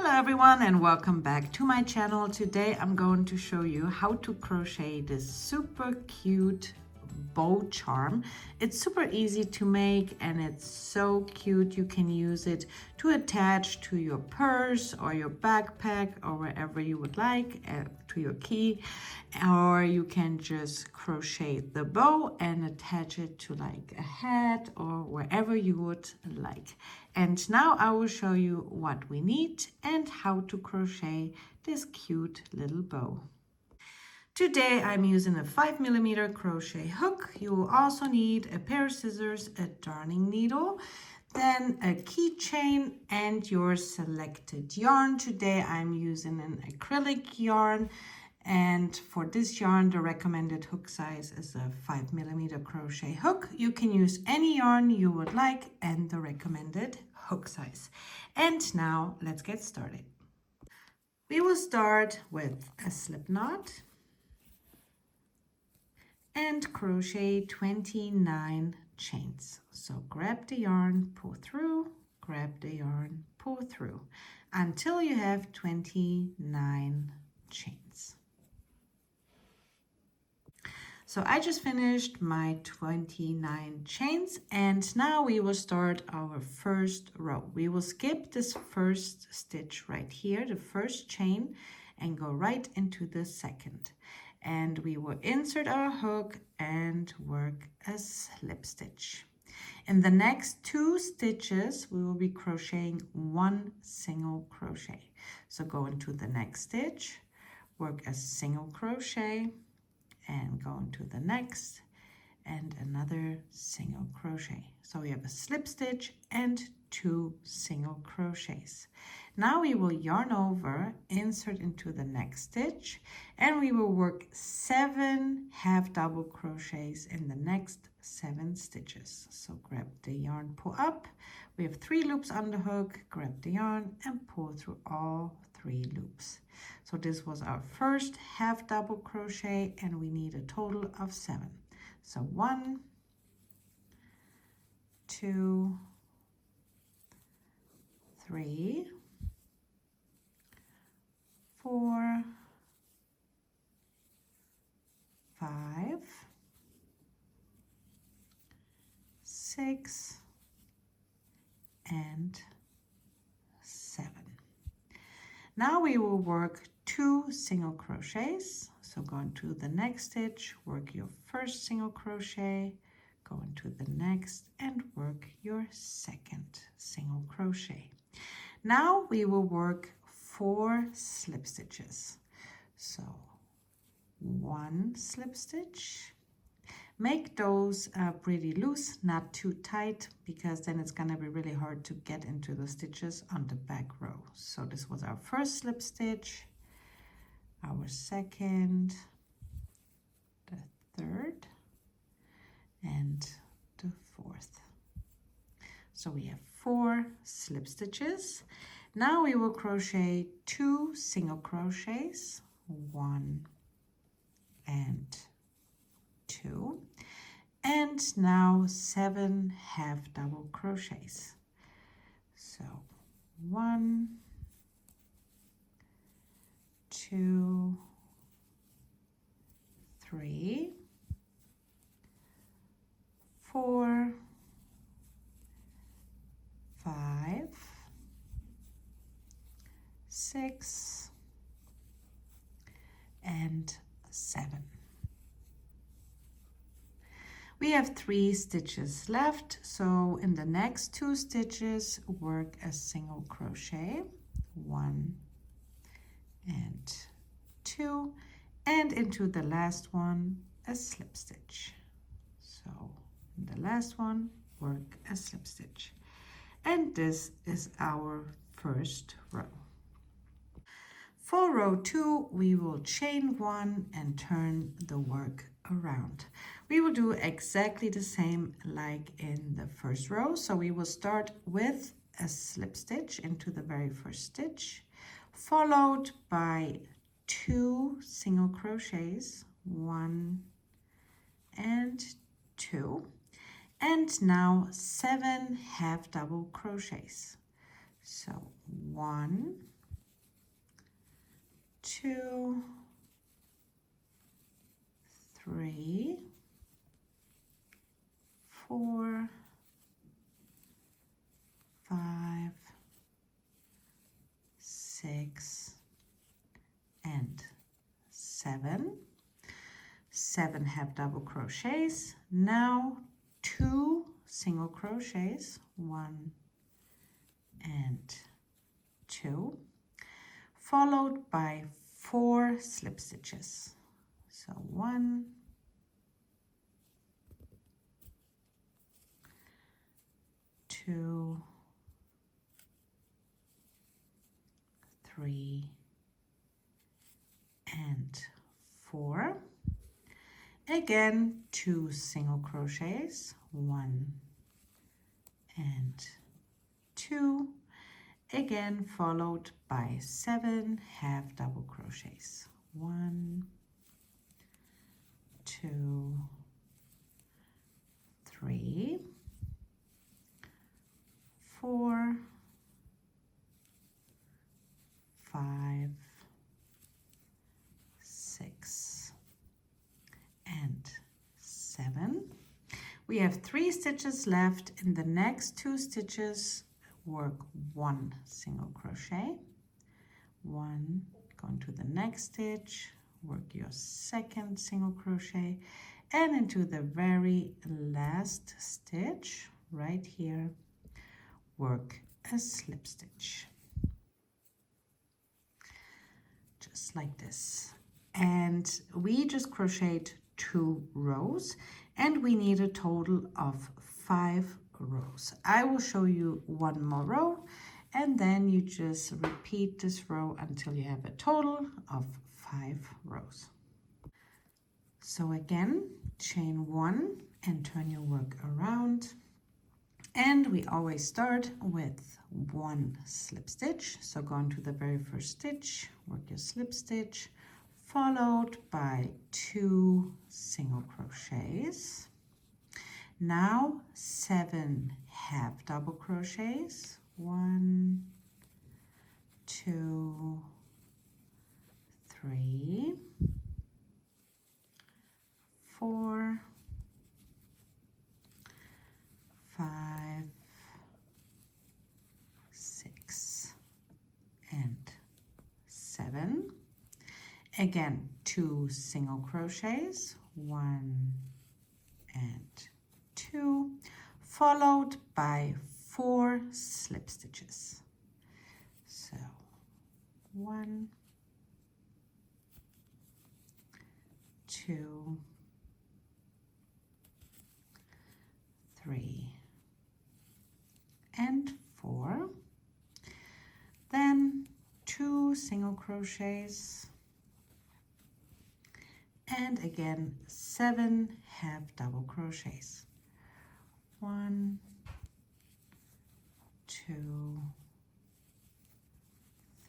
Hello everyone and welcome back to my channel. Today I'm going to show you how to crochet this super cute bow charm. It's super easy to make and it's so cute. You can use it to attach to your purse or your backpack or wherever you would like, to your key, or you can just crochet the bow and attach it to like a hat or wherever you would like. And now I will show you what we need and how to crochet this cute little bow. Today I'm using a 5mm crochet hook. You will also need a pair of scissors, a darning needle, then a keychain and your selected yarn. Today I'm using an acrylic yarn, and for this yarn the recommended hook size is a 5mm crochet hook. You can use any yarn you would like and the recommended hook size. And now let's get started. We will start with a slip knot and crochet 29 chains. So grab the yarn, pull through, grab the yarn, pull through until you have 29 chains. So I just finished my 29 chains and now we will start our first row. We will skip this first stitch right here, the first chain, and go right into the second. And we will insert our hook and work a slip stitch. In the next 2 stitches, we will be crocheting 1 single crochet. So go into the next stitch, work a single crochet, and go into the next and another single crochet. So we have a slip stitch and 2 single crochets. Now we will yarn over, insert into the next stitch, and we will work 7 half double crochets in the next 7 stitches. So grab the yarn, pull up. We have 3 loops on the hook, grab the yarn and pull through all 3 loops. So this was our first half double crochet and we need a total of 7. So 1, 2, 3, 4, 5, 6, and 7. Now we will work 2 single crochets. So go into the next stitch, work your first single crochet, go into the next and work your second single crochet. Now we will work 4 slip stitches. So 1 slip stitch. Make those pretty loose, not too tight, because then it's going to be really hard to get into the stitches on the back row. So this was our first slip stitch, our second, the third, and the fourth. So we have 4 slip stitches. Now we will crochet 2 single crochets, 1 and 2, and now 7 half double crochets. So 1, 2, 3, 4, 5, 6, and 7. We have 3 stitches left, so in the next 2 stitches work a single crochet, 1 and 2, and into the last one a slip stitch. So in the last one work a slip stitch, and this is our first row. For row 2 we will chain 1 and turn the work around. We will do exactly the same like in the first row. So we will start with a slip stitch into the very first stitch, followed by 2 single crochets, 1 and 2, and now 7 half double crochets. So 1, 2, 3, 4, 5, 6, and 7. 7 half double crochets. Now 2 single crochets, 1 and 2, followed by 4 slip stitches. So 1, 2, 3, and 4. Again, 2 single crochets, 1 and 2, again followed by 7 half double crochets, 1, 2, 3, 4, 5, 6, and 7. We have 3 stitches left. In the next 2 stitches, work 1 single crochet, 1, go into the next stitch, work your second single crochet, and into the very last stitch right here, work a slip stitch, just like this. And we just crocheted 2 rows, and we need a total of 5 rows. I will show you 1 more row, and then you just repeat this row until you have a total of 5 rows. So again, chain 1 and turn your work around, and we always start with 1 slip stitch. So go into the very first stitch, work your slip stitch, followed by 2 single crochets. Now 7 half double crochets, 1, 2, 3, 4, 5, 6, and 7. Again, 2 single crochets, 1 and 2, followed by 4 slip stitches. So 1, 2, 3, and 4. Then 2 single crochets, and again 7 half double crochets, 1, 2,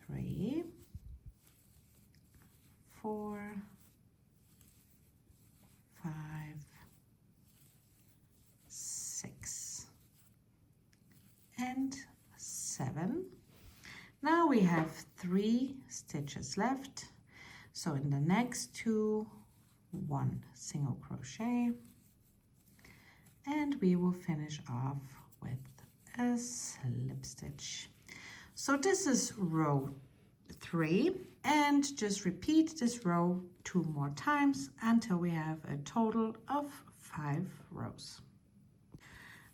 3, 4, 5, 6, and 7. Now we have 3 stitches left. So in the next 2, 1 single crochet, and we will finish off with a slip stitch. So this is row 3, and just repeat this row 2 more times until we have a total of 5 rows.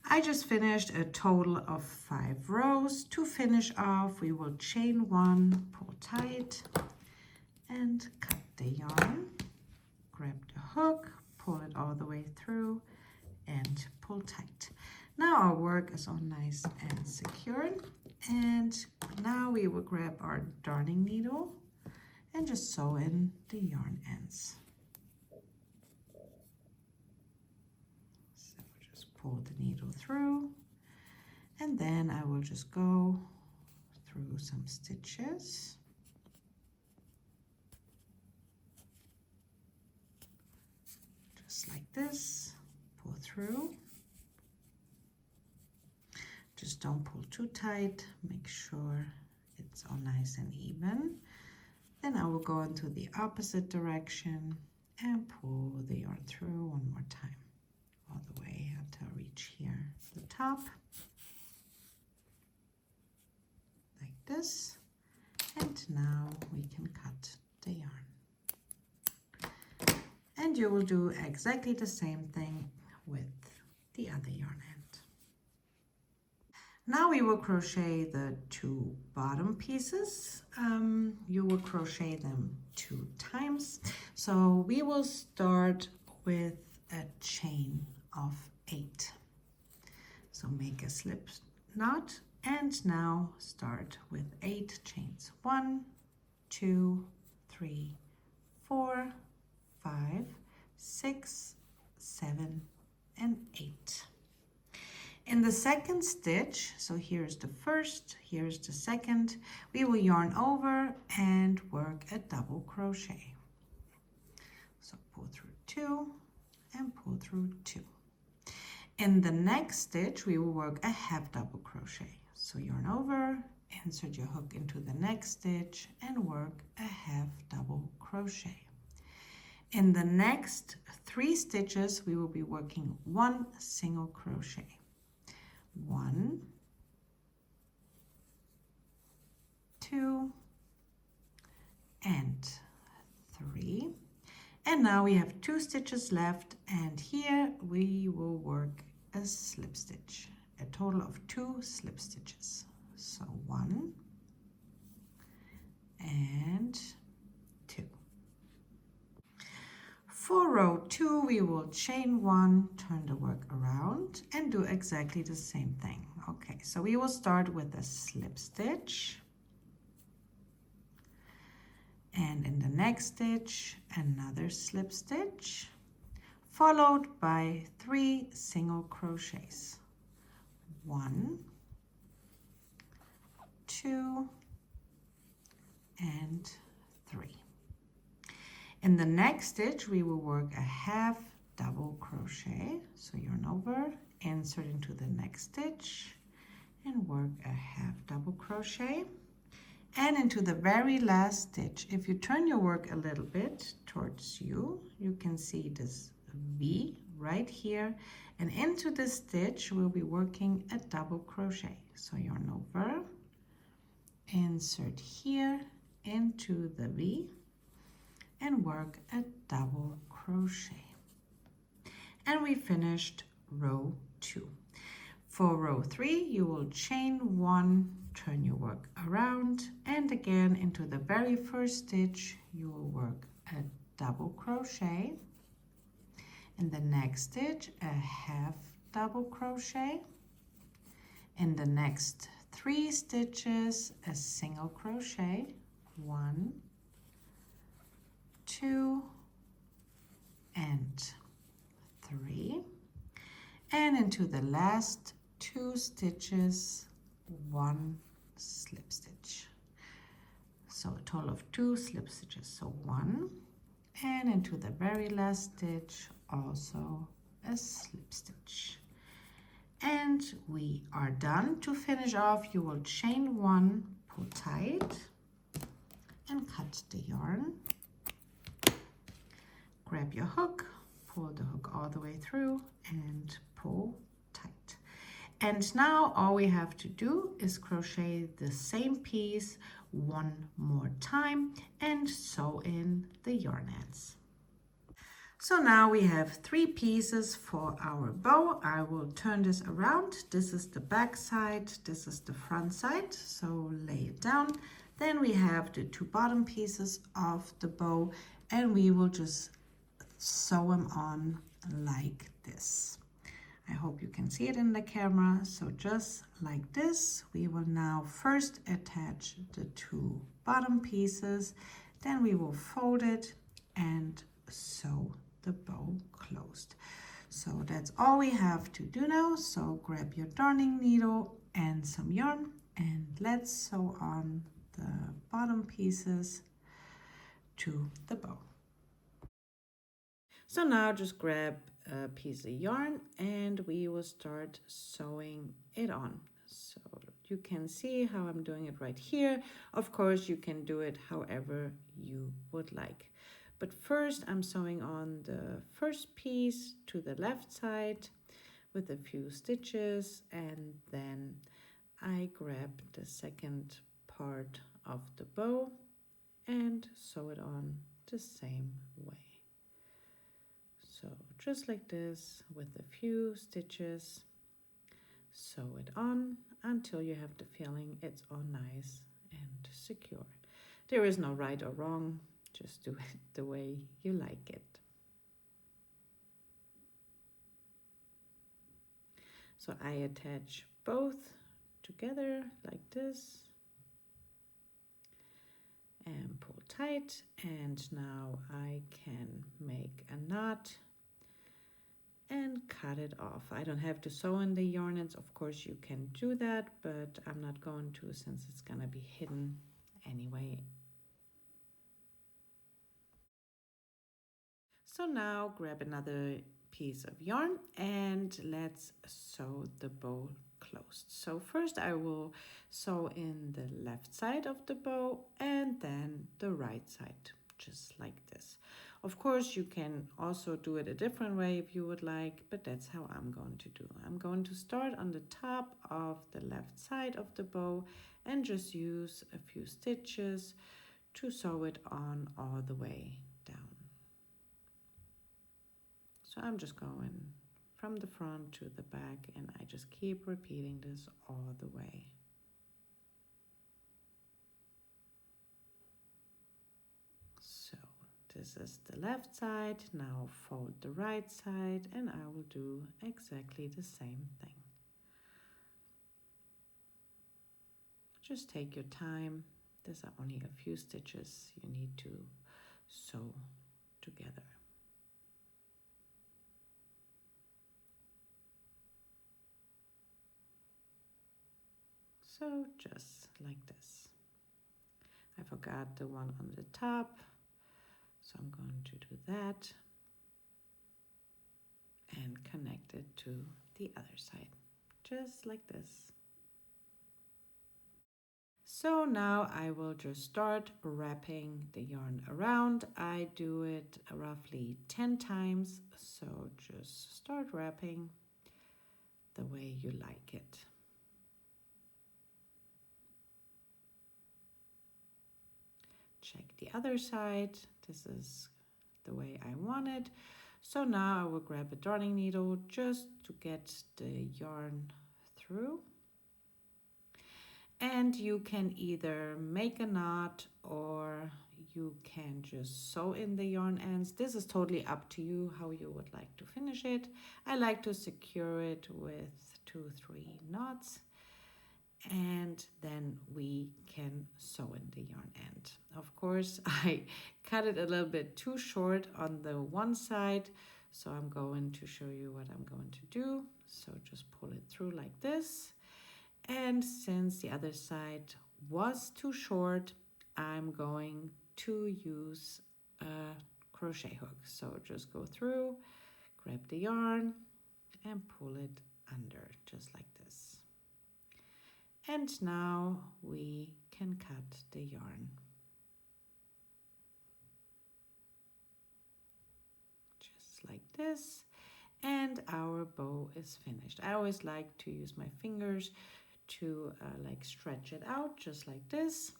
I just finished a total of 5 rows. To finish off, we will chain 1, pull tight, and cut the yarn. Grab the hook, pull it all the way through, and pull tight. Now our work is all nice and secured, and now we will grab our darning needle and just sew in the yarn ends. So just pull the needle through, and then I will just go through some stitches. Just like this, pull through. Just don't pull too tight, make sure it's all nice and even. Then I will go into the opposite direction and pull the yarn through one more time, all the way until I reach here, the top, like this. And now we can cut the yarn. And you will do exactly the same thing with the other yarn end. Now we will crochet the 2 bottom pieces. You will crochet them 2 times. So we will start with a chain of 8. So make a slip knot and now start with 8 chains. 1, 2, 3, 4, 5, 6, 7, and 8. In the second stitch, so here's the first, here's the second, we will yarn over and work a double crochet. So pull through 2 and pull through 2. In the next stitch, we will work a half double crochet. So yarn over, insert your hook into the next stitch and work a half double crochet. In the next 3 stitches, we will be working 1 single crochet. 1, 2, and 3. And now we have 2 stitches left, and here we will work a slip stitch, a total of 2 slip stitches. So 1 and 2. For row 2, we will chain 1, turn the work around, and do exactly the same thing. Okay, so we will start with a slip stitch, and in the next stitch, another slip stitch, followed by 3 single crochets. 1, 2, and 3. In the next stitch, we will work a half double crochet. So yarn over, insert into the next stitch, and work a half double crochet. And into the very last stitch, if you turn your work a little bit towards you, you can see this V right here. And into this stitch, we'll be working a double crochet. So yarn over, insert here into the V, and work a double crochet. And we finished row 2. For row 3, you will chain 1, turn your work around, and again into the very first stitch, you will work a double crochet. In the next stitch, a half double crochet. In the next 3 stitches, a single crochet. 1, 2, and 3, and into the last 2 stitches, 1 slip stitch. So a total of 2 slip stitches. So 1, and into the very last stitch, also a slip stitch. And we are done. To finish off, you will chain 1, pull tight, and cut the yarn. Grab your hook, pull the hook all the way through, and pull tight. And now all we have to do is crochet the same piece 1 more time and sew in the yarn ends. So now we have 3 pieces for our bow. I will turn this around. This is the back side, this is the front side. So lay it down. Then we have the 2 bottom pieces of the bow, and we will just sew them on like this. I hope you can see it in the camera. So just like this, we will now first attach the 2 bottom pieces, then we will fold it and sew the bow closed. So that's all we have to do now. So grab your darning needle and some yarn, and let's sew on the bottom pieces to the bow. So now just grab a piece of yarn and we will start sewing it on. So you can see how I'm doing it right here. Of course, you can do it however you would like. But first, I'm sewing on the first piece to the left side with a few stitches, and then I grab the second part of the bow and sew it on the same way. So just like this, with a few stitches, sew it on until you have the feeling it's all nice and secure. There is no right or wrong, just do it the way you like it. So I attach both together like this and pull tight, and now I can make a knot and cut it off. I don't have to sew in the yarn ends. Of course you can do that, but I'm not going to since it's gonna be hidden anyway. So now grab another piece of yarn and let's sew the bow closed. So first I will sew in the left side of the bow and then the right side, just like this. Of course you can also do it a different way if you would like, but that's how I'm going to do. I'm going to start on the top of the left side of the bow and just use a few stitches to sew it on all the way down. So I'm just going from the front to the back and I just keep repeating this all the way. So this is the left side. Now fold the right side and I will do exactly the same thing. Just take your time. There's only a few stitches you need to sew together. So just like this. I forgot the one on the top, so I'm going to do that and connect it to the other side, just like this. So now I will just start wrapping the yarn around. I do it roughly 10 times, so just start wrapping the way you like it. Check the other side. This is the way I want it. So now I will grab a darning needle just to get the yarn through. And you can either make a knot or you can just sew in the yarn ends. This is totally up to you how you would like to finish it. I like to secure it with 2-3 knots. And then we can sew in the yarn end. Of course, I cut it a little bit too short on the one side, so I'm going to show you what I'm going to do. So just pull it through like this. And since the other side was too short, I'm going to use a crochet hook. So just go through, grab the yarn and pull it under just like this. And now we can cut the yarn. Just like this. And our bow is finished. I always like to use my fingers to like stretch it out just like this.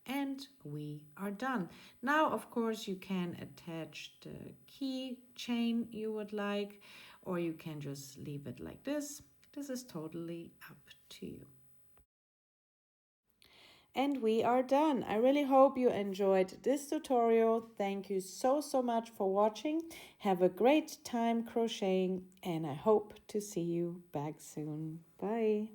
And we are done. Now, of course, you can attach the key chain you would like, or you can just leave it like this. This is totally up to you. And we are done. I really hope you enjoyed this tutorial. Thank you so much for watching. Have a great time crocheting and I hope to see you back soon. Bye.